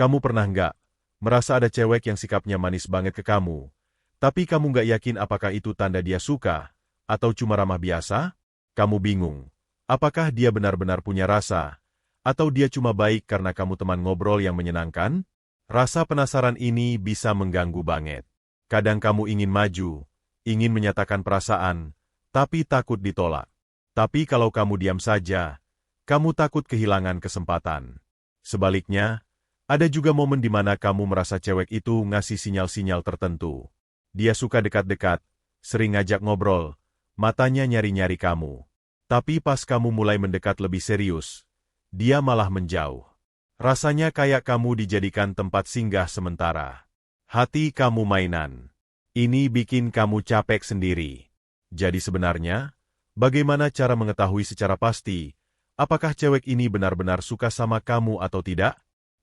Kamu pernah nggak merasa ada cewek yang sikapnya manis banget ke kamu, tapi kamu nggak yakin apakah itu tanda dia suka, atau cuma ramah biasa? Kamu bingung, apakah dia benar-benar punya rasa, atau dia cuma baik karena kamu teman ngobrol yang menyenangkan? Rasa penasaran ini bisa mengganggu banget. Kadang kamu ingin maju, ingin menyatakan perasaan, tapi takut ditolak. Tapi kalau kamu diam saja, kamu takut kehilangan kesempatan. Sebaliknya, ada juga momen di mana kamu merasa cewek itu ngasih sinyal-sinyal tertentu. Dia suka dekat-dekat, sering ngajak ngobrol, matanya nyari-nyari kamu. Tapi pas kamu mulai mendekat lebih serius, dia malah menjauh. Rasanya kayak kamu dijadikan tempat singgah sementara. Hati kamu mainan. Ini bikin kamu capek sendiri. Jadi sebenarnya, bagaimana cara mengetahui secara pasti, apakah cewek ini benar-benar suka sama kamu atau tidak?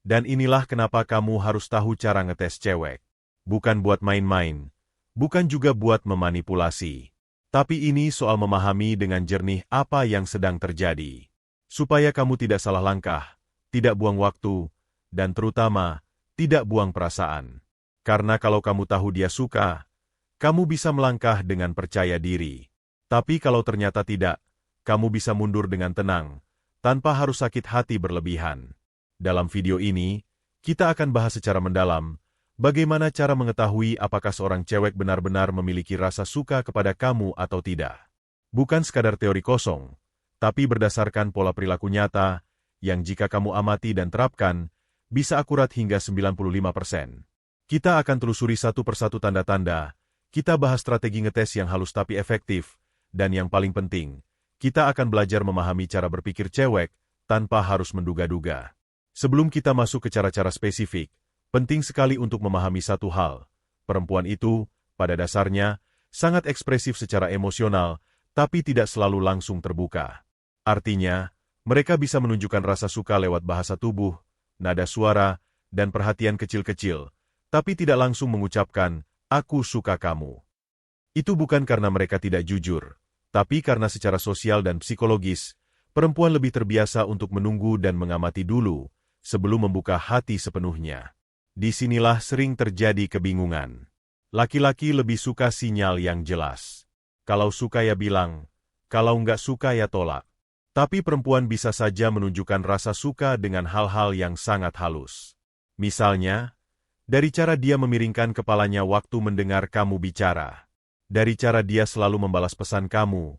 Dan inilah kenapa kamu harus tahu cara ngetes cewek. Bukan buat main-main, bukan juga buat memanipulasi. Tapi ini soal memahami dengan jernih apa yang sedang terjadi. Supaya kamu tidak salah langkah, tidak buang waktu, dan terutama, tidak buang perasaan. Karena kalau kamu tahu dia suka, kamu bisa melangkah dengan percaya diri. Tapi kalau ternyata tidak, kamu bisa mundur dengan tenang, tanpa harus sakit hati berlebihan. Dalam video ini, kita akan bahas secara mendalam, bagaimana cara mengetahui apakah seorang cewek benar-benar memiliki rasa suka kepada kamu atau tidak. Bukan sekadar teori kosong, tapi berdasarkan pola perilaku nyata, yang jika kamu amati dan terapkan, bisa akurat hingga 95%. Kita akan telusuri satu persatu tanda-tanda, kita bahas strategi ngetes yang halus tapi efektif, dan yang paling penting, kita akan belajar memahami cara berpikir cewek, tanpa harus menduga-duga. Sebelum kita masuk ke cara-cara spesifik, penting sekali untuk memahami satu hal. Perempuan itu, pada dasarnya, sangat ekspresif secara emosional, tapi tidak selalu langsung terbuka. Artinya, mereka bisa menunjukkan rasa suka lewat bahasa tubuh, nada suara, dan perhatian kecil-kecil, tapi tidak langsung mengucapkan, "Aku suka kamu." Itu bukan karena mereka tidak jujur, tapi karena secara sosial dan psikologis, perempuan lebih terbiasa untuk menunggu dan mengamati dulu, sebelum membuka hati sepenuhnya. Disinilah sering terjadi kebingungan. Laki-laki lebih suka sinyal yang jelas. Kalau suka ya bilang, kalau nggak suka ya tolak. Tapi perempuan bisa saja menunjukkan rasa suka dengan hal-hal yang sangat halus. Misalnya, dari cara dia memiringkan kepalanya waktu mendengar kamu bicara. Dari cara dia selalu membalas pesan kamu,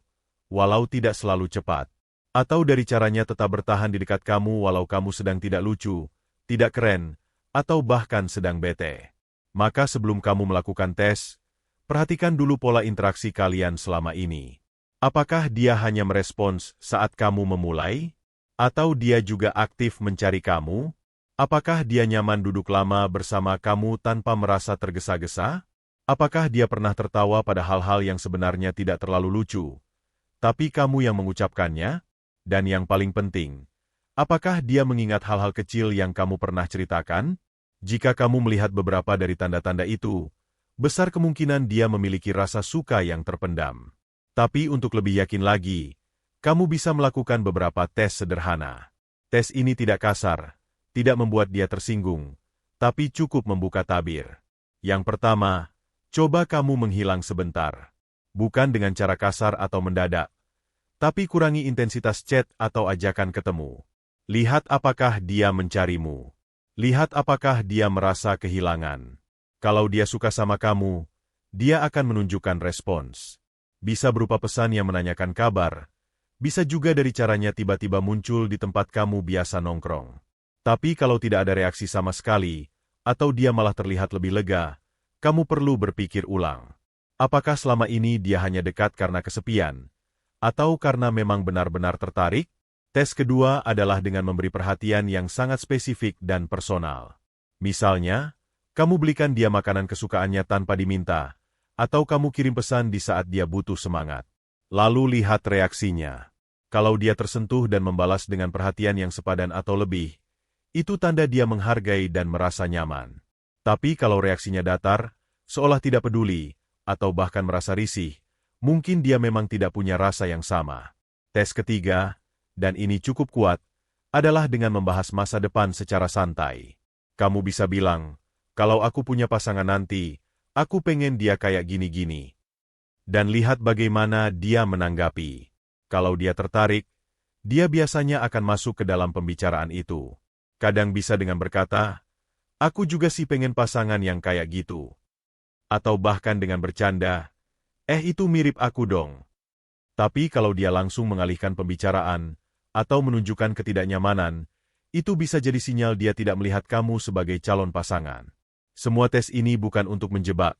walau tidak selalu cepat. Atau dari caranya tetap bertahan di dekat kamu walau kamu sedang tidak lucu, tidak keren, atau bahkan sedang bete. Maka sebelum kamu melakukan tes, perhatikan dulu pola interaksi kalian selama ini. Apakah dia hanya merespons saat kamu memulai? Atau dia juga aktif mencari kamu? Apakah dia nyaman duduk lama bersama kamu tanpa merasa tergesa-gesa? Apakah dia pernah tertawa pada hal-hal yang sebenarnya tidak terlalu lucu, tapi kamu yang mengucapkannya? Dan yang paling penting, apakah dia mengingat hal-hal kecil yang kamu pernah ceritakan? Jika kamu melihat beberapa dari tanda-tanda itu, besar kemungkinan dia memiliki rasa suka yang terpendam. Tapi untuk lebih yakin lagi, kamu bisa melakukan beberapa tes sederhana. Tes ini tidak kasar, tidak membuat dia tersinggung, tapi cukup membuka tabir. Yang pertama, coba kamu menghilang sebentar. Bukan dengan cara kasar atau mendadak, tapi kurangi intensitas chat atau ajakan ketemu. Lihat apakah dia mencarimu. Lihat apakah dia merasa kehilangan. Kalau dia suka sama kamu, dia akan menunjukkan respons. Bisa berupa pesan yang menanyakan kabar, bisa juga dari caranya tiba-tiba muncul di tempat kamu biasa nongkrong. Tapi kalau tidak ada reaksi sama sekali, atau dia malah terlihat lebih lega, kamu perlu berpikir ulang. Apakah selama ini dia hanya dekat karena kesepian? Atau karena memang benar-benar tertarik? Tes kedua adalah dengan memberi perhatian yang sangat spesifik dan personal. Misalnya, kamu belikan dia makanan kesukaannya tanpa diminta, atau kamu kirim pesan di saat dia butuh semangat. Lalu lihat reaksinya. Kalau dia tersentuh dan membalas dengan perhatian yang sepadan atau lebih, itu tanda dia menghargai dan merasa nyaman. Tapi kalau reaksinya datar, seolah tidak peduli, atau bahkan merasa risih, mungkin dia memang tidak punya rasa yang sama. Tes ketiga, dan ini cukup kuat, adalah dengan membahas masa depan secara santai. Kamu bisa bilang, kalau aku punya pasangan nanti, aku pengen dia kayak gini-gini. Dan lihat bagaimana dia menanggapi. Kalau dia tertarik, dia biasanya akan masuk ke dalam pembicaraan itu. Kadang bisa dengan berkata, aku juga sih pengen pasangan yang kayak gitu. Atau bahkan dengan bercanda, itu mirip aku dong. Tapi kalau dia langsung mengalihkan pembicaraan, atau menunjukkan ketidaknyamanan, itu bisa jadi sinyal dia tidak melihat kamu sebagai calon pasangan. Semua tes ini bukan untuk menjebak,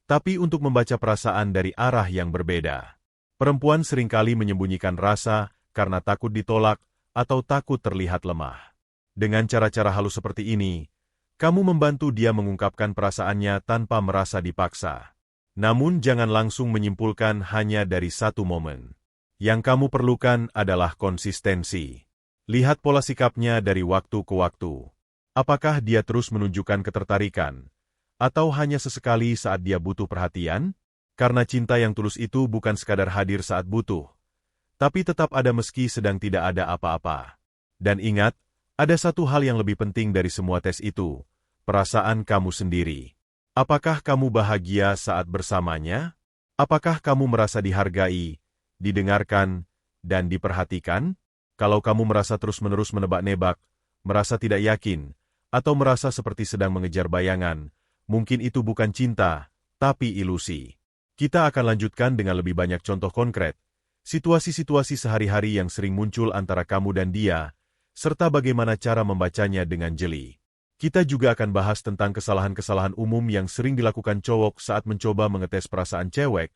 tapi untuk membaca perasaan dari arah yang berbeda. Perempuan seringkali menyembunyikan rasa karena takut ditolak atau takut terlihat lemah. Dengan cara-cara halus seperti ini, kamu membantu dia mengungkapkan perasaannya tanpa merasa dipaksa. Namun jangan langsung menyimpulkan hanya dari satu momen. Yang kamu perlukan adalah konsistensi. Lihat pola sikapnya dari waktu ke waktu. Apakah dia terus menunjukkan ketertarikan? Atau hanya sesekali saat dia butuh perhatian? Karena cinta yang tulus itu bukan sekadar hadir saat butuh, tapi tetap ada meski sedang tidak ada apa-apa. Dan ingat, ada satu hal yang lebih penting dari semua tes itu, perasaan kamu sendiri. Apakah kamu bahagia saat bersamanya? Apakah kamu merasa dihargai, didengarkan, dan diperhatikan? Kalau kamu merasa terus-menerus menebak-nebak, merasa tidak yakin, atau merasa seperti sedang mengejar bayangan, mungkin itu bukan cinta, tapi ilusi. Kita akan lanjutkan dengan lebih banyak contoh konkret, situasi-situasi sehari-hari yang sering muncul antara kamu dan dia, serta bagaimana cara membacanya dengan jeli. Kita juga akan bahas tentang kesalahan-kesalahan umum yang sering dilakukan cowok saat mencoba mengetes perasaan cewek,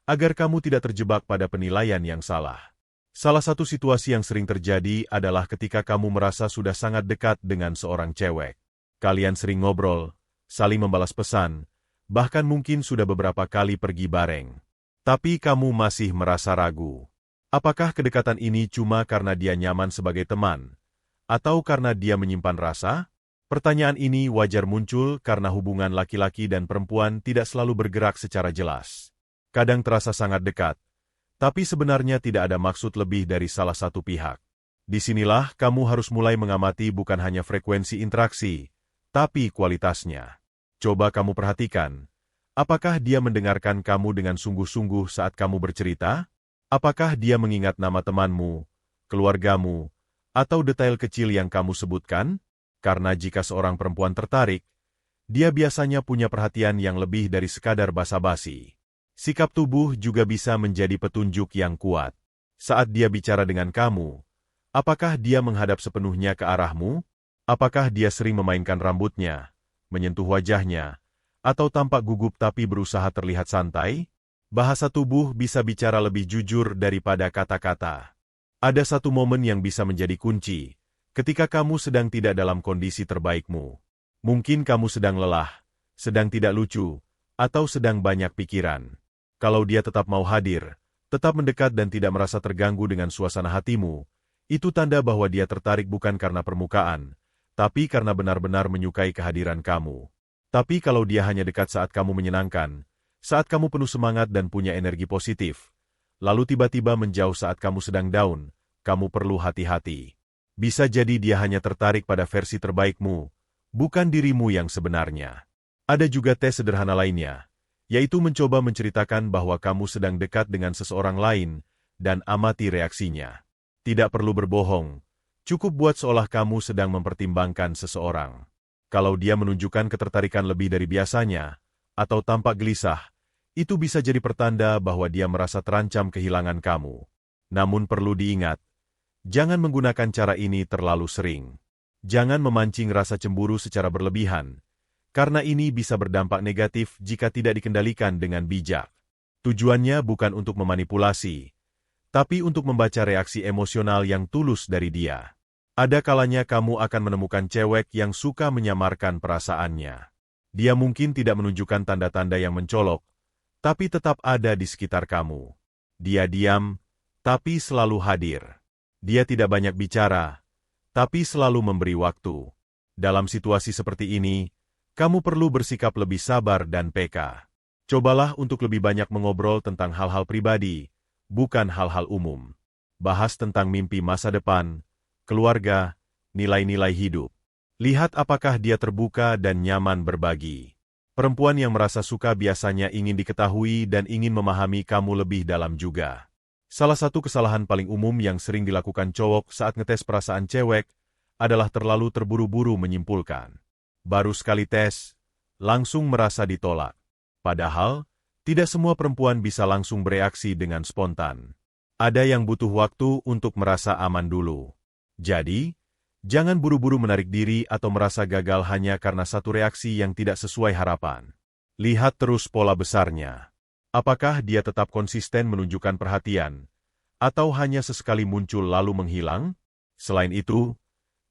agar kamu tidak terjebak pada penilaian yang salah. Salah satu situasi yang sering terjadi adalah ketika kamu merasa sudah sangat dekat dengan seorang cewek. Kalian sering ngobrol, saling membalas pesan, bahkan mungkin sudah beberapa kali pergi bareng. Tapi kamu masih merasa ragu. Apakah kedekatan ini cuma karena dia nyaman sebagai teman? Atau karena dia menyimpan rasa? Pertanyaan ini wajar muncul karena hubungan laki-laki dan perempuan tidak selalu bergerak secara jelas. Kadang terasa sangat dekat, tapi sebenarnya tidak ada maksud lebih dari salah satu pihak. Disinilah kamu harus mulai mengamati bukan hanya frekuensi interaksi, tapi kualitasnya. Coba kamu perhatikan, apakah dia mendengarkan kamu dengan sungguh-sungguh saat kamu bercerita? Apakah dia mengingat nama temanmu, keluargamu, atau detail kecil yang kamu sebutkan? Karena jika seorang perempuan tertarik, dia biasanya punya perhatian yang lebih dari sekadar basa-basi. Sikap tubuh juga bisa menjadi petunjuk yang kuat. Saat dia bicara dengan kamu, apakah dia menghadap sepenuhnya ke arahmu? Apakah dia sering memainkan rambutnya, menyentuh wajahnya, atau tampak gugup tapi berusaha terlihat santai? Bahasa tubuh bisa bicara lebih jujur daripada kata-kata. Ada satu momen yang bisa menjadi kunci, ketika kamu sedang tidak dalam kondisi terbaikmu. Mungkin kamu sedang lelah, sedang tidak lucu, atau sedang banyak pikiran. Kalau dia tetap mau hadir, tetap mendekat dan tidak merasa terganggu dengan suasana hatimu, itu tanda bahwa dia tertarik bukan karena permukaan, tapi karena benar-benar menyukai kehadiran kamu. Tapi kalau dia hanya dekat saat kamu menyenangkan, saat kamu penuh semangat dan punya energi positif, lalu tiba-tiba menjauh saat kamu sedang down, kamu perlu hati-hati. Bisa jadi dia hanya tertarik pada versi terbaikmu, bukan dirimu yang sebenarnya. Ada juga tes sederhana lainnya, yaitu mencoba menceritakan bahwa kamu sedang dekat dengan seseorang lain dan amati reaksinya. Tidak perlu berbohong, cukup buat seolah kamu sedang mempertimbangkan seseorang. Kalau dia menunjukkan ketertarikan lebih dari biasanya, atau tampak gelisah, itu bisa jadi pertanda bahwa dia merasa terancam kehilangan kamu. Namun perlu diingat, jangan menggunakan cara ini terlalu sering. Jangan memancing rasa cemburu secara berlebihan, karena ini bisa berdampak negatif jika tidak dikendalikan dengan bijak. Tujuannya bukan untuk memanipulasi, tapi untuk membaca reaksi emosional yang tulus dari dia. Ada kalanya kamu akan menemukan cewek yang suka menyamarkan perasaannya. Dia mungkin tidak menunjukkan tanda-tanda yang mencolok, tapi tetap ada di sekitar kamu. Dia diam, tapi selalu hadir. Dia tidak banyak bicara, tapi selalu memberi waktu. Dalam situasi seperti ini, kamu perlu bersikap lebih sabar dan peka. Cobalah untuk lebih banyak mengobrol tentang hal-hal pribadi, bukan hal-hal umum. Bahas tentang mimpi masa depan, keluarga, nilai-nilai hidup. Lihat apakah dia terbuka dan nyaman berbagi. Perempuan yang merasa suka biasanya ingin diketahui dan ingin memahami kamu lebih dalam juga. Salah satu kesalahan paling umum yang sering dilakukan cowok saat ngetes perasaan cewek adalah terlalu terburu-buru menyimpulkan. Baru sekali tes, langsung merasa ditolak. Padahal, tidak semua perempuan bisa langsung bereaksi dengan spontan. Ada yang butuh waktu untuk merasa aman dulu. Jadi, jangan buru-buru menarik diri atau merasa gagal hanya karena satu reaksi yang tidak sesuai harapan. Lihat terus pola besarnya. Apakah dia tetap konsisten menunjukkan perhatian, atau hanya sesekali muncul lalu menghilang? Selain itu,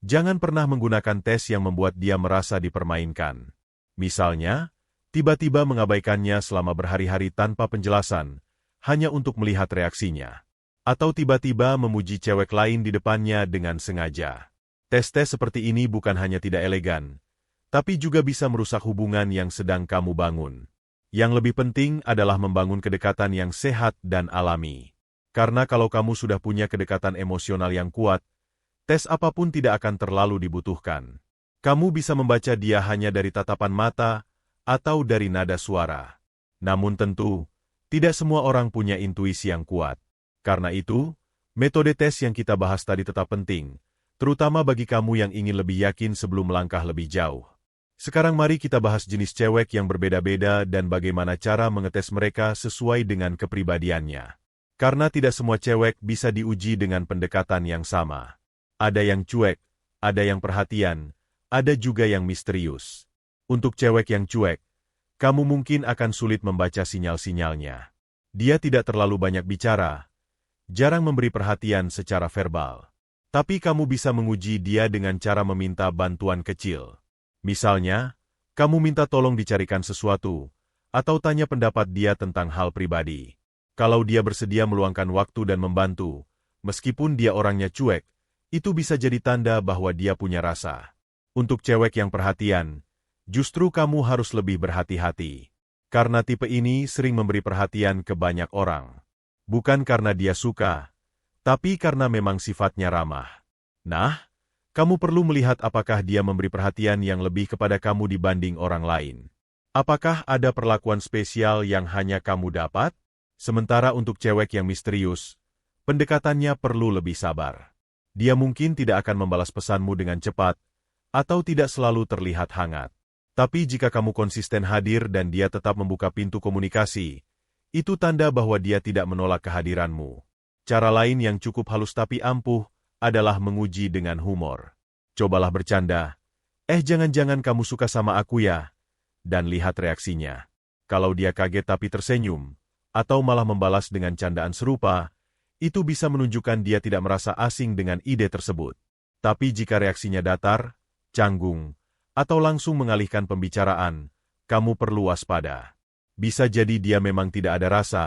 jangan pernah menggunakan tes yang membuat dia merasa dipermainkan. Misalnya, tiba-tiba mengabaikannya selama berhari-hari tanpa penjelasan, hanya untuk melihat reaksinya. Atau tiba-tiba memuji cewek lain di depannya dengan sengaja. Tes-tes seperti ini bukan hanya tidak elegan, tapi juga bisa merusak hubungan yang sedang kamu bangun. Yang lebih penting adalah membangun kedekatan yang sehat dan alami. Karena kalau kamu sudah punya kedekatan emosional yang kuat, tes apapun tidak akan terlalu dibutuhkan. Kamu bisa membaca dia hanya dari tatapan mata atau dari nada suara. Namun tentu, tidak semua orang punya intuisi yang kuat. Karena itu, metode tes yang kita bahas tadi tetap penting, terutama bagi kamu yang ingin lebih yakin sebelum melangkah lebih jauh. Sekarang mari kita bahas jenis cewek yang berbeda-beda dan bagaimana cara mengetes mereka sesuai dengan kepribadiannya. Karena tidak semua cewek bisa diuji dengan pendekatan yang sama. Ada yang cuek, ada yang perhatian, ada juga yang misterius. Untuk cewek yang cuek, kamu mungkin akan sulit membaca sinyal-sinyalnya. Dia tidak terlalu banyak bicara, jarang memberi perhatian secara verbal. Tapi kamu bisa menguji dia dengan cara meminta bantuan kecil. Misalnya, kamu minta tolong dicarikan sesuatu, atau tanya pendapat dia tentang hal pribadi. Kalau dia bersedia meluangkan waktu dan membantu, meskipun dia orangnya cuek, itu bisa jadi tanda bahwa dia punya rasa. Untuk cewek yang perhatian, justru kamu harus lebih berhati-hati. Karena tipe ini sering memberi perhatian ke banyak orang. Bukan karena dia suka, tapi karena memang sifatnya ramah. Nah, kamu perlu melihat apakah dia memberi perhatian yang lebih kepada kamu dibanding orang lain. Apakah ada perlakuan spesial yang hanya kamu dapat? Sementara untuk cewek yang misterius, pendekatannya perlu lebih sabar. Dia mungkin tidak akan membalas pesanmu dengan cepat, atau tidak selalu terlihat hangat. Tapi jika kamu konsisten hadir dan dia tetap membuka pintu komunikasi, itu tanda bahwa dia tidak menolak kehadiranmu. Cara lain yang cukup halus tapi ampuh adalah menguji dengan humor. Cobalah bercanda, jangan-jangan kamu suka sama aku ya? Dan lihat reaksinya. Kalau dia kaget tapi tersenyum, atau malah membalas dengan candaan serupa, itu bisa menunjukkan dia tidak merasa asing dengan ide tersebut. Tapi jika reaksinya datar, canggung, atau langsung mengalihkan pembicaraan, kamu perlu waspada. Bisa jadi dia memang tidak ada rasa,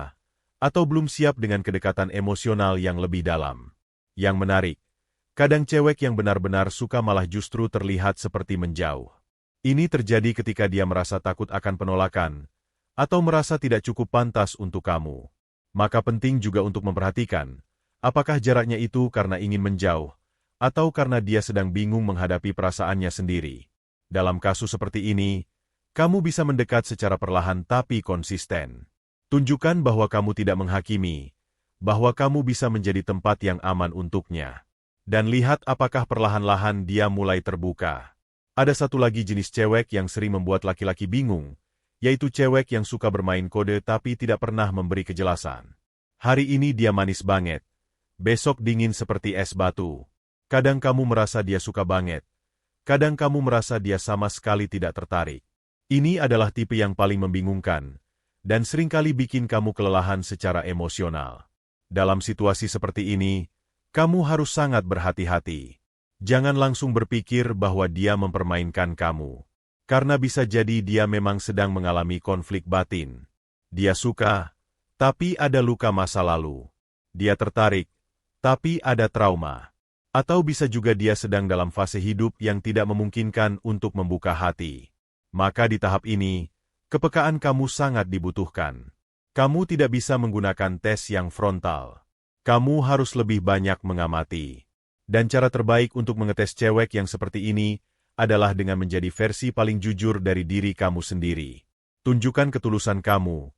atau belum siap dengan kedekatan emosional yang lebih dalam. Yang menarik, kadang cewek yang benar-benar suka malah justru terlihat seperti menjauh. Ini terjadi ketika dia merasa takut akan penolakan, atau merasa tidak cukup pantas untuk kamu. Maka penting juga untuk memperhatikan, apakah jaraknya itu karena ingin menjauh, atau karena dia sedang bingung menghadapi perasaannya sendiri. Dalam kasus seperti ini, kamu bisa mendekat secara perlahan tapi konsisten. Tunjukkan bahwa kamu tidak menghakimi, bahwa kamu bisa menjadi tempat yang aman untuknya. Dan lihat apakah perlahan-lahan dia mulai terbuka. Ada satu lagi jenis cewek yang sering membuat laki-laki bingung, yaitu cewek yang suka bermain kode tapi tidak pernah memberi kejelasan. Hari ini dia manis banget, besok dingin seperti es batu. Kadang kamu merasa dia suka banget, kadang kamu merasa dia sama sekali tidak tertarik. Ini adalah tipe yang paling membingungkan, dan seringkali bikin kamu kelelahan secara emosional. Dalam situasi seperti ini, kamu harus sangat berhati-hati. Jangan langsung berpikir bahwa dia mempermainkan kamu. Karena bisa jadi dia memang sedang mengalami konflik batin. Dia suka, tapi ada luka masa lalu. Dia tertarik, tapi ada trauma. Atau bisa juga dia sedang dalam fase hidup yang tidak memungkinkan untuk membuka hati. Maka di tahap ini, kepekaan kamu sangat dibutuhkan. Kamu tidak bisa menggunakan tes yang frontal. Kamu harus lebih banyak mengamati. Dan cara terbaik untuk mengetes cewek yang seperti ini adalah dengan menjadi versi paling jujur dari diri kamu sendiri. Tunjukkan ketulusan kamu,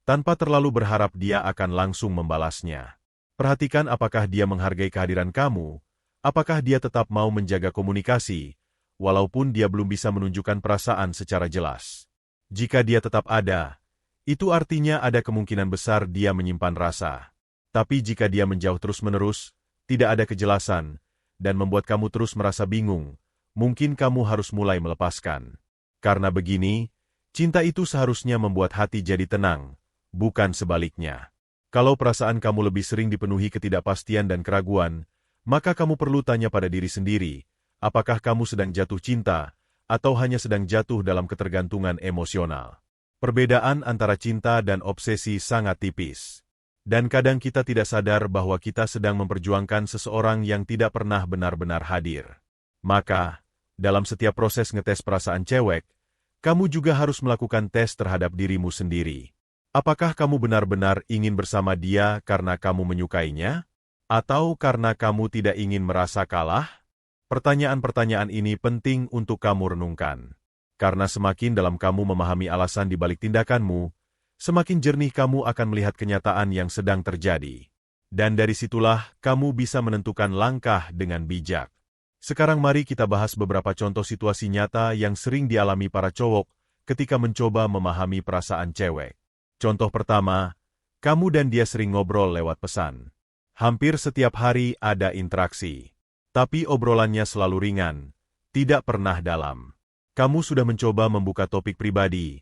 tanpa terlalu berharap dia akan langsung membalasnya. Perhatikan apakah dia menghargai kehadiran kamu, apakah dia tetap mau menjaga komunikasi, walaupun dia belum bisa menunjukkan perasaan secara jelas. Jika dia tetap ada, itu artinya ada kemungkinan besar dia menyimpan rasa. Tapi jika dia menjauh terus-menerus, tidak ada kejelasan, dan membuat kamu terus merasa bingung, mungkin kamu harus mulai melepaskan. Karena begini, cinta itu seharusnya membuat hati jadi tenang, bukan sebaliknya. Kalau perasaan kamu lebih sering dipenuhi ketidakpastian dan keraguan, maka kamu perlu tanya pada diri sendiri, apakah kamu sedang jatuh cinta, atau hanya sedang jatuh dalam ketergantungan emosional. Perbedaan antara cinta dan obsesi sangat tipis. Dan kadang kita tidak sadar bahwa kita sedang memperjuangkan seseorang yang tidak pernah benar-benar hadir. Maka, dalam setiap proses ngetes perasaan cewek, kamu juga harus melakukan tes terhadap dirimu sendiri. Apakah kamu benar-benar ingin bersama dia karena kamu menyukainya? Atau karena kamu tidak ingin merasa kalah? Pertanyaan-pertanyaan ini penting untuk kamu renungkan. Karena semakin dalam kamu memahami alasan di balik tindakanmu, semakin jernih kamu akan melihat kenyataan yang sedang terjadi. Dan dari situlah kamu bisa menentukan langkah dengan bijak. Sekarang mari kita bahas beberapa contoh situasi nyata yang sering dialami para cowok ketika mencoba memahami perasaan cewek. Contoh pertama, kamu dan dia sering ngobrol lewat pesan. Hampir setiap hari ada interaksi. Tapi obrolannya selalu ringan, tidak pernah dalam. Kamu sudah mencoba membuka topik pribadi,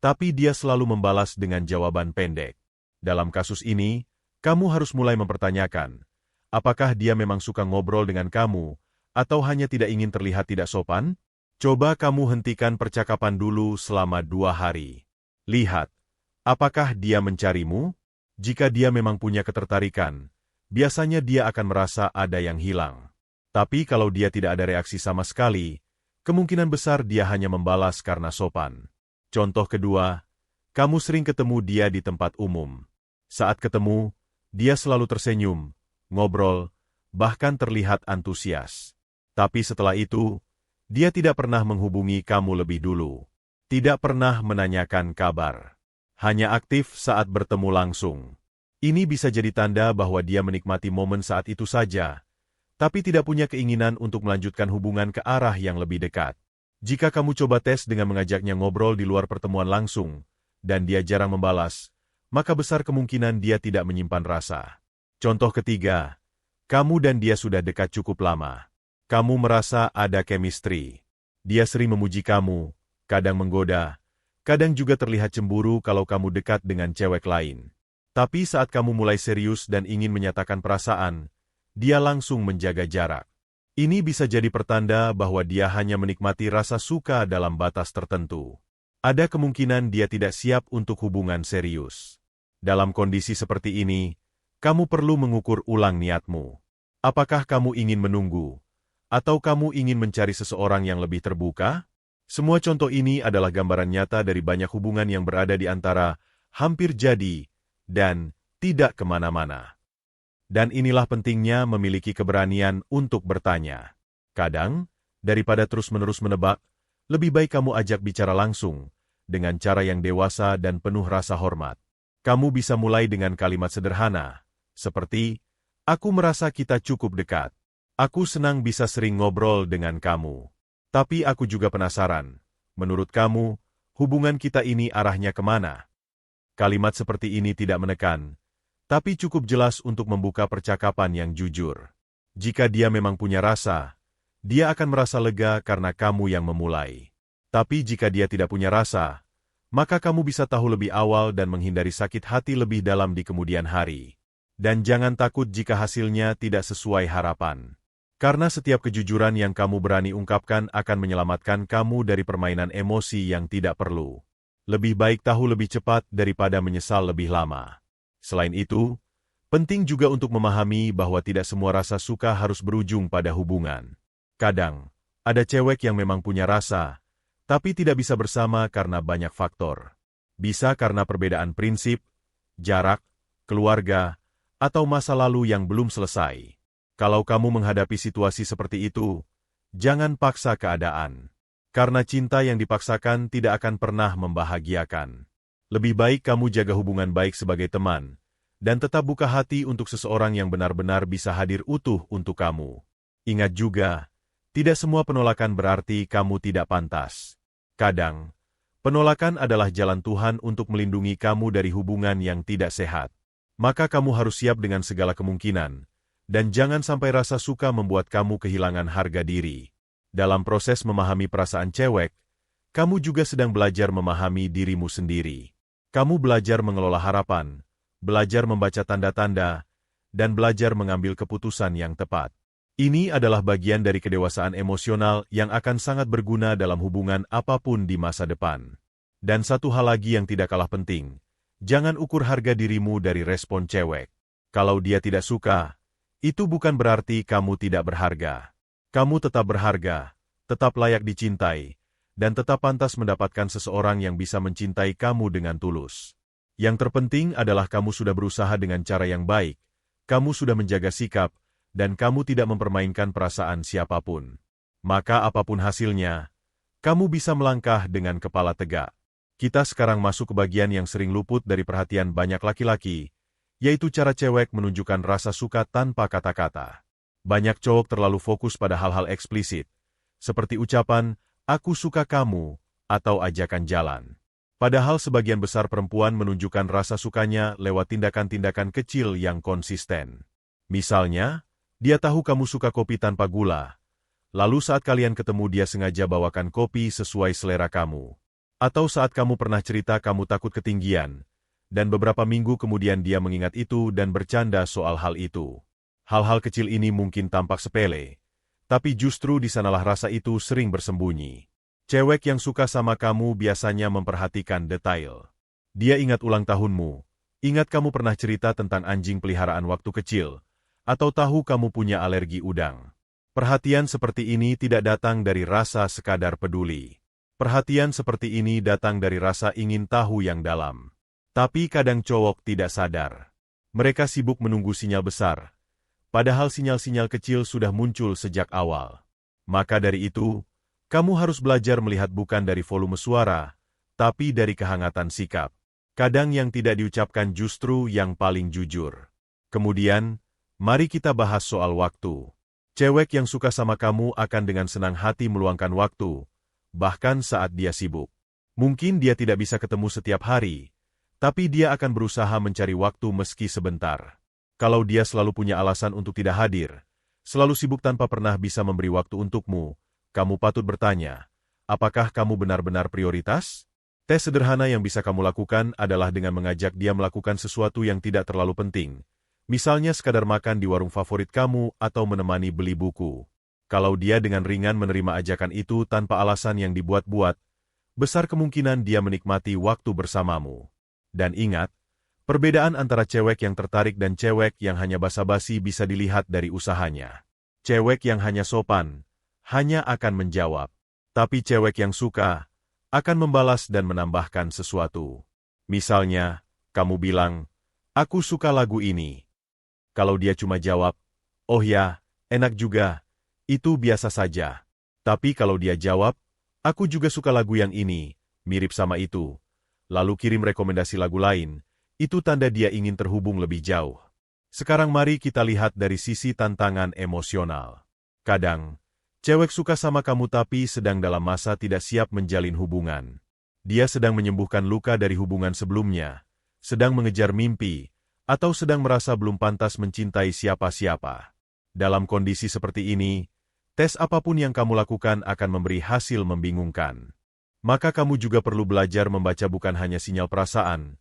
tapi dia selalu membalas dengan jawaban pendek. Dalam kasus ini, kamu harus mulai mempertanyakan, apakah dia memang suka ngobrol dengan kamu, atau hanya tidak ingin terlihat tidak sopan? Coba kamu hentikan percakapan dulu selama 2 hari. Lihat, apakah dia mencarimu? Jika dia memang punya ketertarikan, biasanya dia akan merasa ada yang hilang. Tapi kalau dia tidak ada reaksi sama sekali, kemungkinan besar dia hanya membalas karena sopan. Contoh kedua, kamu sering ketemu dia di tempat umum. Saat ketemu, dia selalu tersenyum, ngobrol, bahkan terlihat antusias. Tapi setelah itu, dia tidak pernah menghubungi kamu lebih dulu. Tidak pernah menanyakan kabar. Hanya aktif saat bertemu langsung. Ini bisa jadi tanda bahwa dia menikmati momen saat itu saja, tapi tidak punya keinginan untuk melanjutkan hubungan ke arah yang lebih dekat. Jika kamu coba tes dengan mengajaknya ngobrol di luar pertemuan langsung, dan dia jarang membalas, maka besar kemungkinan dia tidak menyimpan rasa. Contoh ketiga, kamu dan dia sudah dekat cukup lama. Kamu merasa ada chemistry. Dia sering memuji kamu, kadang menggoda, kadang juga terlihat cemburu kalau kamu dekat dengan cewek lain. Tapi saat kamu mulai serius dan ingin menyatakan perasaan, dia langsung menjaga jarak. Ini bisa jadi pertanda bahwa dia hanya menikmati rasa suka dalam batas tertentu. Ada kemungkinan dia tidak siap untuk hubungan serius. Dalam kondisi seperti ini, kamu perlu mengukur ulang niatmu. Apakah kamu ingin menunggu? Atau kamu ingin mencari seseorang yang lebih terbuka? Semua contoh ini adalah gambaran nyata dari banyak hubungan yang berada di antara hampir jadi dan tidak kemana-mana. Dan inilah pentingnya memiliki keberanian untuk bertanya. Kadang, daripada terus-menerus menebak, lebih baik kamu ajak bicara langsung, dengan cara yang dewasa dan penuh rasa hormat. Kamu bisa mulai dengan kalimat sederhana, seperti, "Aku merasa kita cukup dekat. Aku senang bisa sering ngobrol dengan kamu. Tapi aku juga penasaran, menurut kamu, hubungan kita ini arahnya kemana?" Kalimat seperti ini tidak menekan, tapi cukup jelas untuk membuka percakapan yang jujur. Jika dia memang punya rasa, dia akan merasa lega karena kamu yang memulai. Tapi jika dia tidak punya rasa, maka kamu bisa tahu lebih awal dan menghindari sakit hati lebih dalam di kemudian hari. Dan jangan takut jika hasilnya tidak sesuai harapan. Karena setiap kejujuran yang kamu berani ungkapkan akan menyelamatkan kamu dari permainan emosi yang tidak perlu. Lebih baik tahu lebih cepat daripada menyesal lebih lama. Selain itu, penting juga untuk memahami bahwa tidak semua rasa suka harus berujung pada hubungan. Kadang, ada cewek yang memang punya rasa, tapi tidak bisa bersama karena banyak faktor. Bisa karena perbedaan prinsip, jarak, keluarga, atau masa lalu yang belum selesai. Kalau kamu menghadapi situasi seperti itu, Jangan paksa keadaan. Karena cinta yang dipaksakan tidak akan pernah membahagiakan. Lebih baik kamu jaga hubungan baik sebagai teman, dan tetap buka hati untuk seseorang yang benar-benar bisa hadir utuh untuk kamu. Ingat juga, tidak semua penolakan berarti kamu tidak pantas. Kadang, penolakan adalah jalan Tuhan untuk melindungi kamu dari hubungan yang tidak sehat. Maka kamu harus siap dengan segala kemungkinan, dan jangan sampai rasa suka membuat kamu kehilangan harga diri. Dalam proses memahami perasaan cewek, kamu juga sedang belajar memahami dirimu sendiri. Kamu belajar mengelola harapan, belajar membaca tanda-tanda, dan belajar mengambil keputusan yang tepat. Ini adalah bagian dari kedewasaan emosional yang akan sangat berguna dalam hubungan apapun di masa depan. Dan satu hal lagi yang tidak kalah penting, jangan ukur harga dirimu dari respon cewek. Kalau dia tidak suka, itu bukan berarti kamu tidak berharga. Kamu tetap berharga, tetap layak dicintai, dan tetap pantas mendapatkan seseorang yang bisa mencintai kamu dengan tulus. Yang terpenting adalah kamu sudah berusaha dengan cara yang baik, kamu sudah menjaga sikap, dan kamu tidak mempermainkan perasaan siapapun. Maka apapun hasilnya, kamu bisa melangkah dengan kepala tegak. Kita sekarang masuk ke bagian yang sering luput dari perhatian banyak laki-laki, yaitu cara cewek menunjukkan rasa suka tanpa kata-kata. Banyak cowok terlalu fokus pada hal-hal eksplisit, seperti ucapan, "Aku suka kamu," atau ajakan jalan. Padahal sebagian besar perempuan menunjukkan rasa sukanya lewat tindakan-tindakan kecil yang konsisten. Misalnya, dia tahu kamu suka kopi tanpa gula, lalu saat kalian ketemu dia sengaja bawakan kopi sesuai selera kamu. Atau saat kamu pernah cerita kamu takut ketinggian, dan beberapa minggu kemudian dia mengingat itu dan bercanda soal hal itu. Hal-hal kecil ini mungkin tampak sepele, tapi justru di sanalah rasa itu sering bersembunyi. Cewek yang suka sama kamu biasanya memperhatikan detail. Dia ingat ulang tahunmu, ingat kamu pernah cerita tentang anjing peliharaan waktu kecil, atau tahu kamu punya alergi udang. Perhatian seperti ini tidak datang dari rasa sekadar peduli. Perhatian seperti ini datang dari rasa ingin tahu yang dalam. Tapi kadang cowok tidak sadar. Mereka sibuk menunggu sinyal besar, padahal sinyal-sinyal kecil sudah muncul sejak awal. Maka dari itu, kamu harus belajar melihat bukan dari volume suara, tapi dari kehangatan sikap. Kadang yang tidak diucapkan justru yang paling jujur. Kemudian, mari kita bahas soal waktu. Cewek yang suka sama kamu akan dengan senang hati meluangkan waktu, bahkan saat dia sibuk. Mungkin dia tidak bisa ketemu setiap hari, tapi dia akan berusaha mencari waktu meski sebentar. Kalau dia selalu punya alasan untuk tidak hadir, selalu sibuk tanpa pernah bisa memberi waktu untukmu, kamu patut bertanya, apakah kamu benar-benar prioritas? Tes sederhana yang bisa kamu lakukan adalah dengan mengajak dia melakukan sesuatu yang tidak terlalu penting. Misalnya sekadar makan di warung favorit kamu atau menemani beli buku. Kalau dia dengan ringan menerima ajakan itu tanpa alasan yang dibuat-buat, besar kemungkinan dia menikmati waktu bersamamu. Dan ingat, perbedaan antara cewek yang tertarik dan cewek yang hanya basa-basi bisa dilihat dari usahanya. Cewek yang hanya sopan, hanya akan menjawab. Tapi cewek yang suka, akan membalas dan menambahkan sesuatu. Misalnya, kamu bilang, "Aku suka lagu ini." Kalau dia cuma jawab, "Oh ya, enak juga," itu biasa saja. Tapi kalau dia jawab, "Aku juga suka lagu yang ini, mirip sama itu," lalu kirim rekomendasi lagu lain, itu tanda dia ingin terhubung lebih jauh. Sekarang mari kita lihat dari sisi tantangan emosional. Kadang, cewek suka sama kamu tapi sedang dalam masa tidak siap menjalin hubungan. Dia sedang menyembuhkan luka dari hubungan sebelumnya, sedang mengejar mimpi, atau sedang merasa belum pantas mencintai siapa-siapa. Dalam kondisi seperti ini, tes apapun yang kamu lakukan akan memberi hasil membingungkan. Maka kamu juga perlu belajar membaca bukan hanya sinyal perasaan,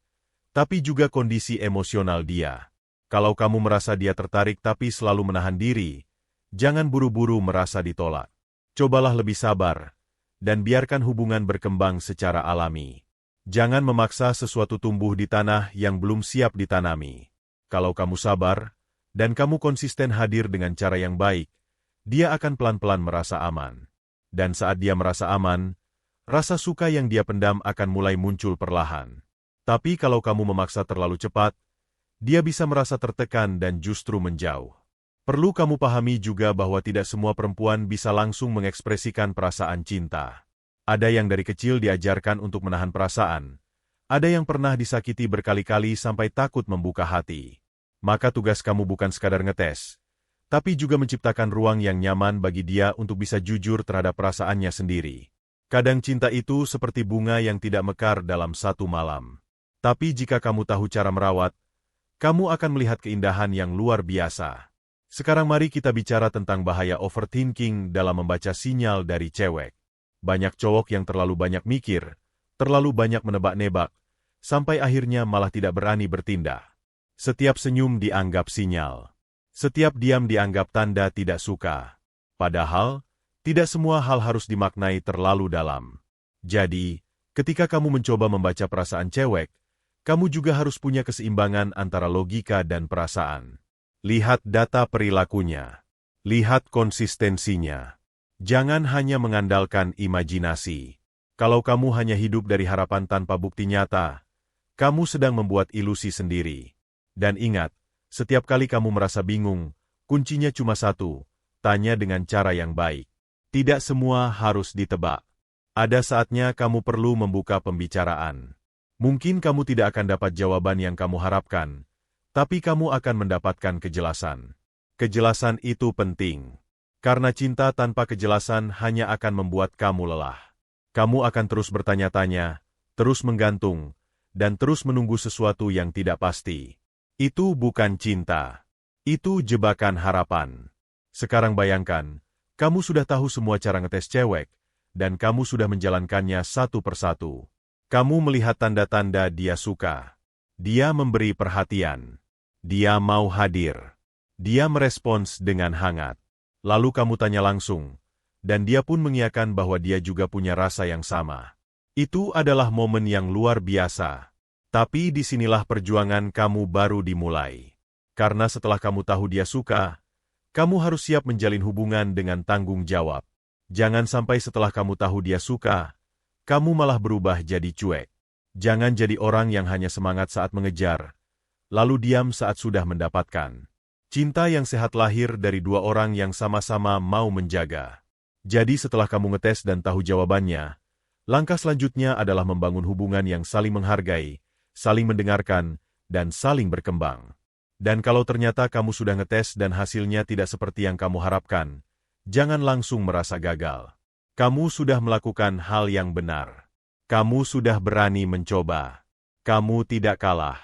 tapi juga kondisi emosional dia. Kalau kamu merasa dia tertarik tapi selalu menahan diri, jangan buru-buru merasa ditolak. Cobalah lebih sabar, dan biarkan hubungan berkembang secara alami. Jangan memaksa sesuatu tumbuh di tanah yang belum siap ditanami. Kalau kamu sabar, dan kamu konsisten hadir dengan cara yang baik, dia akan pelan-pelan merasa aman. Dan saat dia merasa aman, rasa suka yang dia pendam akan mulai muncul perlahan. Tapi kalau kamu memaksa terlalu cepat, dia bisa merasa tertekan dan justru menjauh. Perlu kamu pahami juga bahwa tidak semua perempuan bisa langsung mengekspresikan perasaan cinta. Ada yang dari kecil diajarkan untuk menahan perasaan. Ada yang pernah disakiti berkali-kali sampai takut membuka hati. Maka tugas kamu bukan sekadar ngetes, tapi juga menciptakan ruang yang nyaman bagi dia untuk bisa jujur terhadap perasaannya sendiri. Kadang cinta itu seperti bunga yang tidak mekar dalam satu malam. Tapi jika kamu tahu cara merawat, kamu akan melihat keindahan yang luar biasa. Sekarang mari kita bicara tentang bahaya overthinking dalam membaca sinyal dari cewek. Banyak cowok yang terlalu banyak mikir, terlalu banyak menebak-nebak, sampai akhirnya malah tidak berani bertindak. Setiap senyum dianggap sinyal. Setiap diam dianggap tanda tidak suka. Padahal, tidak semua hal harus dimaknai terlalu dalam. Jadi, ketika kamu mencoba membaca perasaan cewek, kamu juga harus punya keseimbangan antara logika dan perasaan. Lihat data perilakunya. Lihat konsistensinya. Jangan hanya mengandalkan imajinasi. Kalau kamu hanya hidup dari harapan tanpa bukti nyata, kamu sedang membuat ilusi sendiri. Dan ingat, setiap kali kamu merasa bingung, kuncinya cuma satu, tanya dengan cara yang baik. Tidak semua harus ditebak. Ada saatnya kamu perlu membuka pembicaraan. Mungkin kamu tidak akan dapat jawaban yang kamu harapkan, tapi kamu akan mendapatkan kejelasan. Kejelasan itu penting. Karena cinta tanpa kejelasan hanya akan membuat kamu lelah. Kamu akan terus bertanya-tanya, terus menggantung, dan terus menunggu sesuatu yang tidak pasti. Itu bukan cinta. Itu jebakan harapan. Sekarang bayangkan, kamu sudah tahu semua cara ngetes cewek, dan kamu sudah menjalankannya satu persatu. Kamu melihat tanda-tanda dia suka. Dia memberi perhatian. Dia mau hadir. Dia merespons dengan hangat. Lalu kamu tanya langsung, dan dia pun mengiyakan bahwa dia juga punya rasa yang sama. Itu adalah momen yang luar biasa. Tapi disinilah perjuangan kamu baru dimulai. Karena setelah kamu tahu dia suka, kamu harus siap menjalin hubungan dengan tanggung jawab. Jangan sampai setelah kamu tahu dia suka, kamu malah berubah jadi cuek. Jangan jadi orang yang hanya semangat saat mengejar, lalu diam saat sudah mendapatkan. Cinta yang sehat lahir dari dua orang yang sama-sama mau menjaga. Jadi setelah kamu ngetes dan tahu jawabannya, langkah selanjutnya adalah membangun hubungan yang saling menghargai, saling mendengarkan, dan saling berkembang. Dan kalau ternyata kamu sudah ngetes dan hasilnya tidak seperti yang kamu harapkan, jangan langsung merasa gagal. Kamu sudah melakukan hal yang benar. Kamu sudah berani mencoba. Kamu tidak kalah.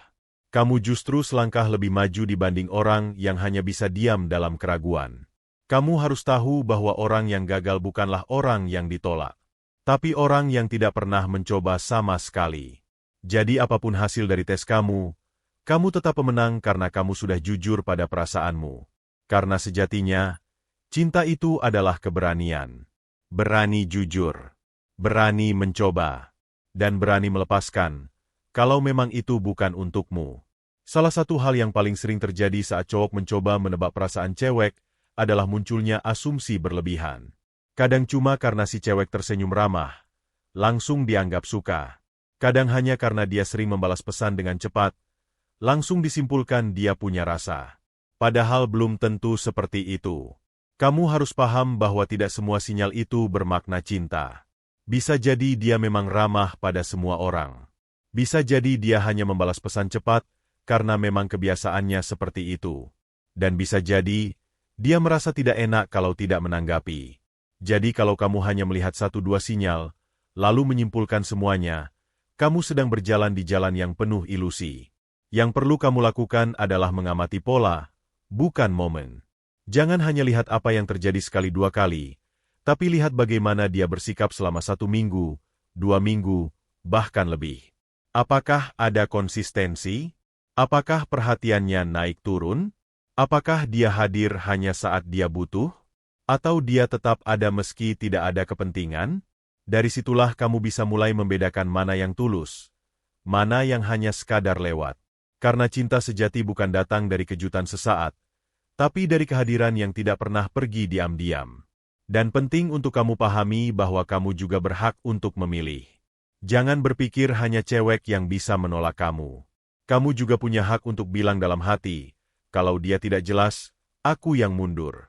Kamu justru selangkah lebih maju dibanding orang yang hanya bisa diam dalam keraguan. Kamu harus tahu bahwa orang yang gagal bukanlah orang yang ditolak, tapi orang yang tidak pernah mencoba sama sekali. Jadi apapun hasil dari tes kamu tetap pemenang karena kamu sudah jujur pada perasaanmu. Karena sejatinya, cinta itu adalah keberanian. Berani jujur, berani mencoba, dan berani melepaskan, kalau memang itu bukan untukmu. Salah satu hal yang paling sering terjadi saat cowok mencoba menebak perasaan cewek adalah munculnya asumsi berlebihan. Kadang cuma karena si cewek tersenyum ramah, langsung dianggap suka. Kadang hanya karena dia sering membalas pesan dengan cepat, langsung disimpulkan dia punya rasa. Padahal belum tentu seperti itu. Kamu harus paham bahwa tidak semua sinyal itu bermakna cinta. Bisa jadi dia memang ramah pada semua orang. Bisa jadi dia hanya membalas pesan cepat, karena memang kebiasaannya seperti itu. Dan bisa jadi, dia merasa tidak enak kalau tidak menanggapi. Jadi kalau kamu hanya melihat 1-2 sinyal, lalu menyimpulkan semuanya, kamu sedang berjalan di jalan yang penuh ilusi. Yang perlu kamu lakukan adalah mengamati pola, bukan momen. Jangan hanya lihat apa yang terjadi sekali 2 kali, tapi lihat bagaimana dia bersikap selama 1 minggu, 2 minggu, bahkan lebih. Apakah ada konsistensi? Apakah perhatiannya naik turun? Apakah dia hadir hanya saat dia butuh? Atau dia tetap ada meski tidak ada kepentingan? Dari situlah kamu bisa mulai membedakan mana yang tulus, mana yang hanya sekadar lewat. Karena cinta sejati bukan datang dari kejutan sesaat, tapi dari kehadiran yang tidak pernah pergi diam-diam. Dan penting untuk kamu pahami bahwa kamu juga berhak untuk memilih. Jangan berpikir hanya cewek yang bisa menolak kamu. Kamu juga punya hak untuk bilang dalam hati, kalau dia tidak jelas, Aku yang mundur.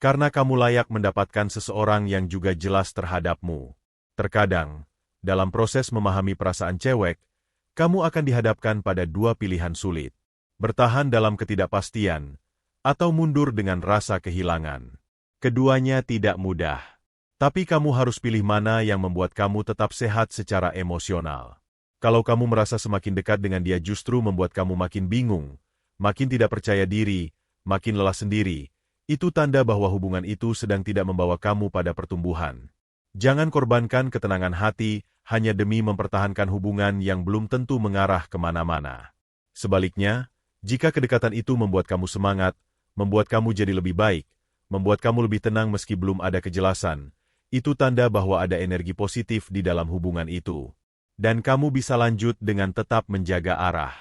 Karena kamu layak mendapatkan seseorang yang juga jelas terhadapmu. Terkadang, dalam proses memahami perasaan cewek, kamu akan dihadapkan pada dua pilihan sulit. Bertahan dalam ketidakpastian, atau mundur dengan rasa kehilangan. Keduanya tidak mudah. Tapi kamu harus pilih mana yang membuat kamu tetap sehat secara emosional. Kalau kamu merasa semakin dekat dengan dia justru membuat kamu makin bingung, makin tidak percaya diri, makin lelah sendiri, itu tanda bahwa hubungan itu sedang tidak membawa kamu pada pertumbuhan. Jangan korbankan ketenangan hati hanya demi mempertahankan hubungan yang belum tentu mengarah kemana-mana. Sebaliknya, jika kedekatan itu membuat kamu semangat, membuat kamu jadi lebih baik, membuat kamu lebih tenang meski belum ada kejelasan, itu tanda bahwa ada energi positif di dalam hubungan itu. Dan kamu bisa lanjut dengan tetap menjaga arah.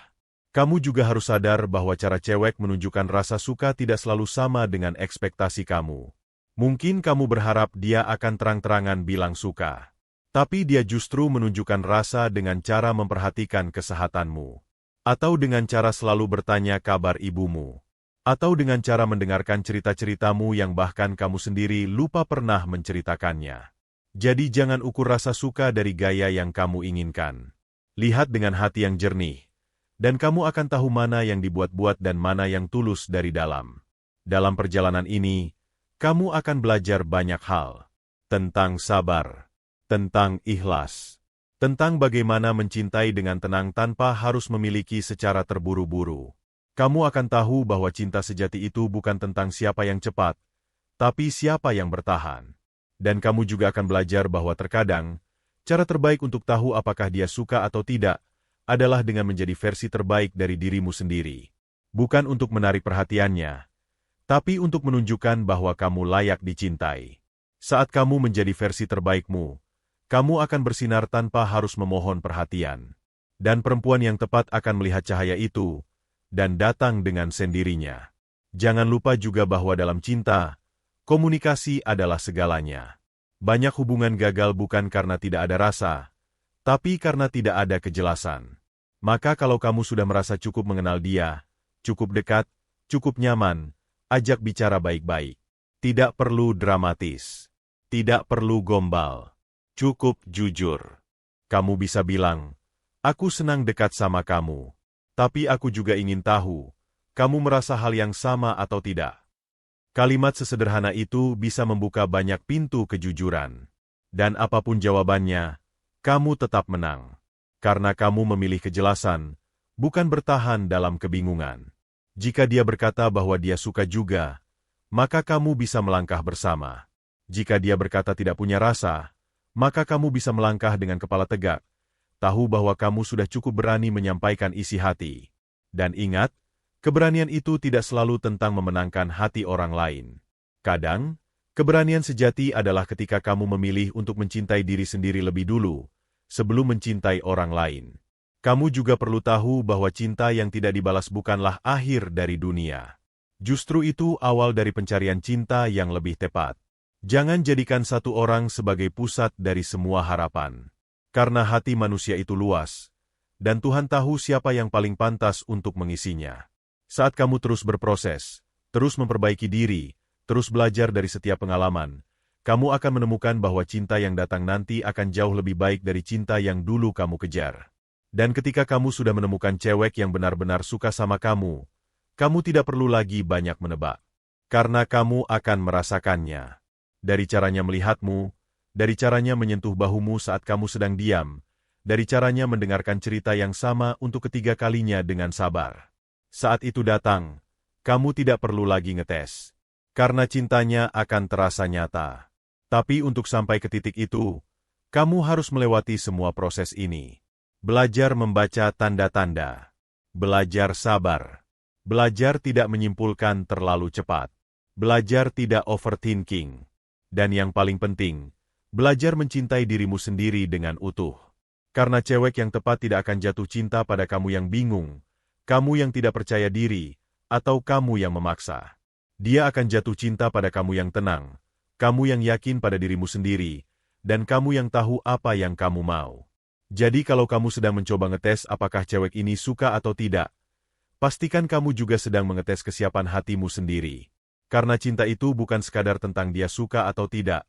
Kamu juga harus sadar bahwa cara cewek menunjukkan rasa suka tidak selalu sama dengan ekspektasi kamu. Mungkin kamu berharap dia akan terang-terangan bilang suka. Tapi dia justru menunjukkan rasa dengan cara memperhatikan kesehatanmu. Atau dengan cara selalu bertanya kabar ibumu. Atau dengan cara mendengarkan cerita-ceritamu yang bahkan kamu sendiri lupa pernah menceritakannya. Jadi jangan ukur rasa suka dari gaya yang kamu inginkan. Lihat dengan hati yang jernih. Dan kamu akan tahu mana yang dibuat-buat dan mana yang tulus dari dalam. Dalam perjalanan ini, kamu akan belajar banyak hal. Tentang sabar. Tentang ikhlas. Tentang bagaimana mencintai dengan tenang tanpa harus memiliki secara terburu-buru. Kamu akan tahu bahwa cinta sejati itu bukan tentang siapa yang cepat, tapi siapa yang bertahan. Dan kamu juga akan belajar bahwa terkadang, cara terbaik untuk tahu apakah dia suka atau tidak, adalah dengan menjadi versi terbaik dari dirimu sendiri. Bukan untuk menarik perhatiannya, tapi untuk menunjukkan bahwa kamu layak dicintai. Saat kamu menjadi versi terbaikmu, kamu akan bersinar tanpa harus memohon perhatian. Dan perempuan yang tepat akan melihat cahaya itu, dan datang dengan sendirinya. Jangan lupa juga bahwa dalam cinta, komunikasi adalah segalanya. Banyak hubungan gagal bukan karena tidak ada rasa, tapi karena tidak ada kejelasan. Maka kalau kamu sudah merasa cukup mengenal dia, cukup dekat, cukup nyaman, ajak bicara baik-baik. Tidak perlu dramatis. Tidak perlu gombal. Cukup jujur. Kamu bisa bilang, aku senang dekat sama kamu. Tapi aku juga ingin tahu, kamu merasa hal yang sama atau tidak. Kalimat sesederhana itu bisa membuka banyak pintu kejujuran. Dan apapun jawabannya, kamu tetap menang. Karena kamu memilih kejelasan, bukan bertahan dalam kebingungan. Jika dia berkata bahwa dia suka juga, maka kamu bisa melangkah bersama. Jika dia berkata tidak punya rasa, maka kamu bisa melangkah dengan kepala tegak, tahu bahwa kamu sudah cukup berani menyampaikan isi hati. Dan ingat, keberanian itu tidak selalu tentang memenangkan hati orang lain. Kadang, keberanian sejati adalah ketika kamu memilih untuk mencintai diri sendiri lebih dulu, sebelum mencintai orang lain. Kamu juga perlu tahu bahwa cinta yang tidak dibalas bukanlah akhir dari dunia. Justru itu awal dari pencarian cinta yang lebih tepat. Jangan jadikan satu orang sebagai pusat dari semua harapan. Karena hati manusia itu luas, dan Tuhan tahu siapa yang paling pantas untuk mengisinya. Saat kamu terus berproses, terus memperbaiki diri, terus belajar dari setiap pengalaman, kamu akan menemukan bahwa cinta yang datang nanti akan jauh lebih baik dari cinta yang dulu kamu kejar. Dan ketika kamu sudah menemukan cewek yang benar-benar suka sama kamu tidak perlu lagi banyak menebak. Karena kamu akan merasakannya. Dari caranya melihatmu, dari caranya menyentuh bahumu saat kamu sedang diam, dari caranya mendengarkan cerita yang sama untuk ketiga kalinya dengan sabar. Saat itu datang, kamu tidak perlu lagi ngetes. Karena cintanya akan terasa nyata. Tapi untuk sampai ke titik itu, kamu harus melewati semua proses ini. Belajar membaca tanda-tanda. Belajar sabar. Belajar tidak menyimpulkan terlalu cepat. Belajar tidak overthinking. Dan yang paling penting, belajar mencintai dirimu sendiri dengan utuh. Karena cewek yang tepat tidak akan jatuh cinta pada kamu yang bingung, kamu yang tidak percaya diri, atau kamu yang memaksa. Dia akan jatuh cinta pada kamu yang tenang, kamu yang yakin pada dirimu sendiri, dan kamu yang tahu apa yang kamu mau. Jadi kalau kamu sedang mencoba ngetes apakah cewek ini suka atau tidak, pastikan kamu juga sedang mengetes kesiapan hatimu sendiri. Karena cinta itu bukan sekadar tentang dia suka atau tidak,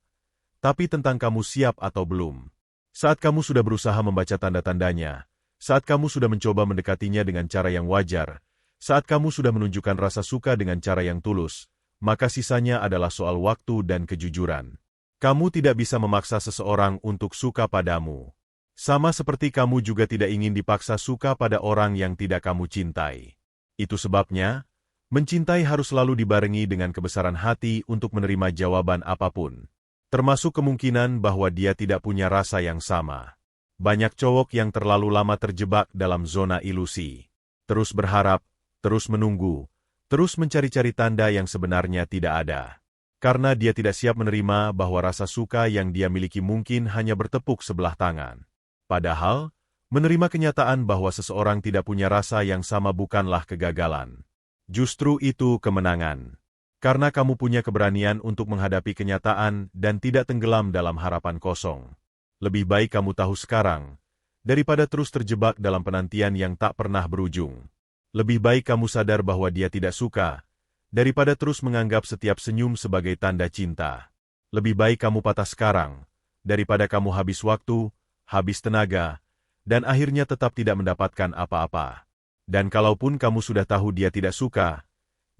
tapi tentang kamu siap atau belum. Saat kamu sudah berusaha membaca tanda-tandanya, saat kamu sudah mencoba mendekatinya dengan cara yang wajar, saat kamu sudah menunjukkan rasa suka dengan cara yang tulus, maka sisanya adalah soal waktu dan kejujuran. Kamu tidak bisa memaksa seseorang untuk suka padamu. Sama seperti kamu juga tidak ingin dipaksa suka pada orang yang tidak kamu cintai. Itu sebabnya, mencintai harus selalu dibarengi dengan kebesaran hati untuk menerima jawaban apapun. Termasuk kemungkinan bahwa dia tidak punya rasa yang sama. Banyak cowok yang terlalu lama terjebak dalam zona ilusi. Terus berharap, terus menunggu, terus mencari-cari tanda yang sebenarnya tidak ada. Karena dia tidak siap menerima bahwa rasa suka yang dia miliki mungkin hanya bertepuk sebelah tangan. Padahal, menerima kenyataan bahwa seseorang tidak punya rasa yang sama bukanlah kegagalan. Justru itu kemenangan. Karena kamu punya keberanian untuk menghadapi kenyataan dan tidak tenggelam dalam harapan kosong. Lebih baik kamu tahu sekarang, daripada terus terjebak dalam penantian yang tak pernah berujung. Lebih baik kamu sadar bahwa dia tidak suka, daripada terus menganggap setiap senyum sebagai tanda cinta. Lebih baik kamu patah sekarang, daripada kamu habis waktu, habis tenaga, dan akhirnya tetap tidak mendapatkan apa-apa. Dan kalaupun kamu sudah tahu dia tidak suka,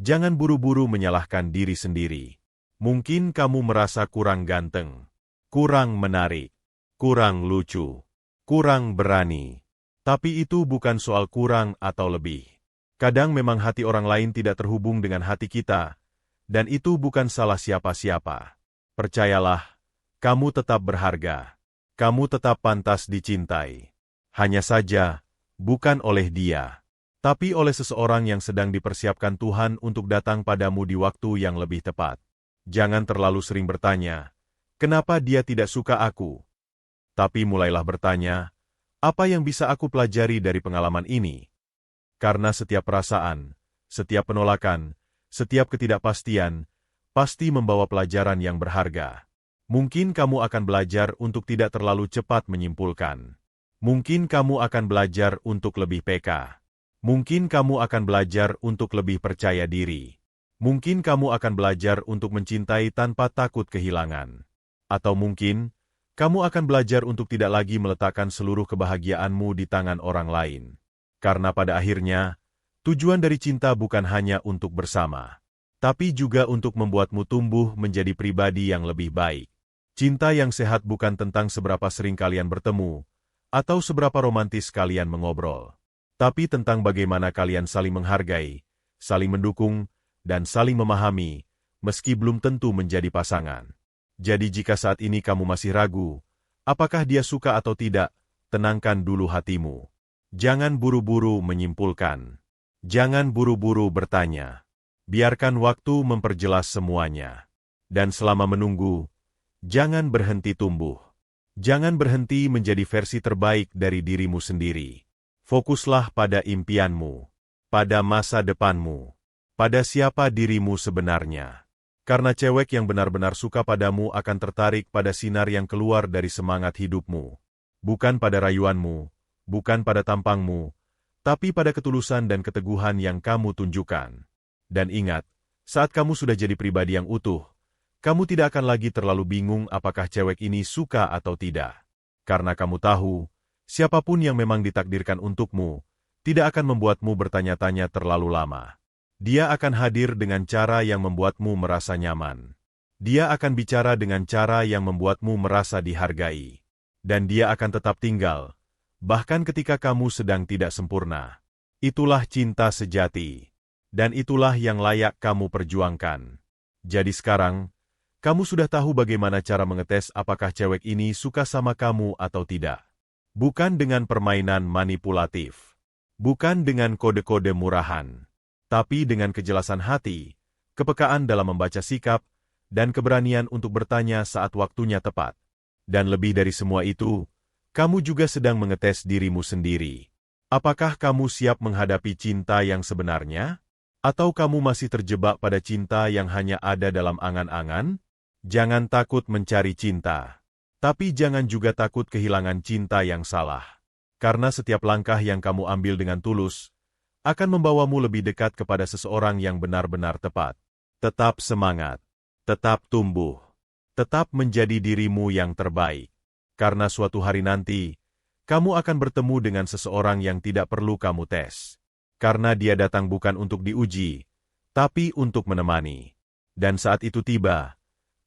jangan buru-buru menyalahkan diri sendiri. Mungkin kamu merasa kurang ganteng, kurang menarik, kurang lucu, kurang berani. Tapi itu bukan soal kurang atau lebih. Kadang memang hati orang lain tidak terhubung dengan hati kita, dan itu bukan salah siapa-siapa. Percayalah, kamu tetap berharga. Kamu tetap pantas dicintai. Hanya saja, bukan oleh dia, tapi oleh seseorang yang sedang dipersiapkan Tuhan untuk datang padamu di waktu yang lebih tepat. Jangan terlalu sering bertanya, kenapa dia tidak suka aku? Tapi mulailah bertanya, apa yang bisa aku pelajari dari pengalaman ini? Karena setiap perasaan, setiap penolakan, setiap ketidakpastian, pasti membawa pelajaran yang berharga. Mungkin kamu akan belajar untuk tidak terlalu cepat menyimpulkan. Mungkin kamu akan belajar untuk lebih peka. Mungkin kamu akan belajar untuk lebih percaya diri. Mungkin kamu akan belajar untuk mencintai tanpa takut kehilangan. Atau mungkin, kamu akan belajar untuk tidak lagi meletakkan seluruh kebahagiaanmu di tangan orang lain. Karena pada akhirnya, tujuan dari cinta bukan hanya untuk bersama, tapi juga untuk membuatmu tumbuh menjadi pribadi yang lebih baik. Cinta yang sehat bukan tentang seberapa sering kalian bertemu, atau seberapa romantis kalian mengobrol, tapi tentang bagaimana kalian saling menghargai, saling mendukung, dan saling memahami, meski belum tentu menjadi pasangan. Jadi jika saat ini kamu masih ragu, apakah dia suka atau tidak, tenangkan dulu hatimu. Jangan buru-buru menyimpulkan. Jangan buru-buru bertanya. Biarkan waktu memperjelas semuanya. Dan selama menunggu, jangan berhenti tumbuh. Jangan berhenti menjadi versi terbaik dari dirimu sendiri. Fokuslah pada impianmu, pada masa depanmu, pada siapa dirimu sebenarnya. Karena cewek yang benar-benar suka padamu akan tertarik pada sinar yang keluar dari semangat hidupmu. Bukan pada rayuanmu, bukan pada tampangmu, tapi pada ketulusan dan keteguhan yang kamu tunjukkan. Dan ingat, saat kamu sudah jadi pribadi yang utuh, kamu tidak akan lagi terlalu bingung apakah cewek ini suka atau tidak. Karena kamu tahu, siapapun yang memang ditakdirkan untukmu, tidak akan membuatmu bertanya-tanya terlalu lama. Dia akan hadir dengan cara yang membuatmu merasa nyaman. Dia akan bicara dengan cara yang membuatmu merasa dihargai. Dan dia akan tetap tinggal, bahkan ketika kamu sedang tidak sempurna. Itulah cinta sejati. Dan itulah yang layak kamu perjuangkan. Jadi sekarang, kamu sudah tahu bagaimana cara mengetes apakah cewek ini suka sama kamu atau tidak. Bukan dengan permainan manipulatif. Bukan dengan kode-kode murahan. Tapi dengan kejelasan hati, kepekaan dalam membaca sikap, dan keberanian untuk bertanya saat waktunya tepat. Dan lebih dari semua itu, kamu juga sedang mengetes dirimu sendiri. Apakah kamu siap menghadapi cinta yang sebenarnya? Atau kamu masih terjebak pada cinta yang hanya ada dalam angan-angan? Jangan takut mencari cinta. Tapi jangan juga takut kehilangan cinta yang salah. Karena setiap langkah yang kamu ambil dengan tulus, akan membawamu lebih dekat kepada seseorang yang benar-benar tepat. Tetap semangat. Tetap tumbuh. Tetap menjadi dirimu yang terbaik. Karena suatu hari nanti, kamu akan bertemu dengan seseorang yang tidak perlu kamu tes. Karena dia datang bukan untuk diuji, tapi untuk menemani. Dan saat itu tiba,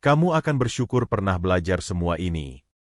kamu akan bersyukur pernah belajar semua ini.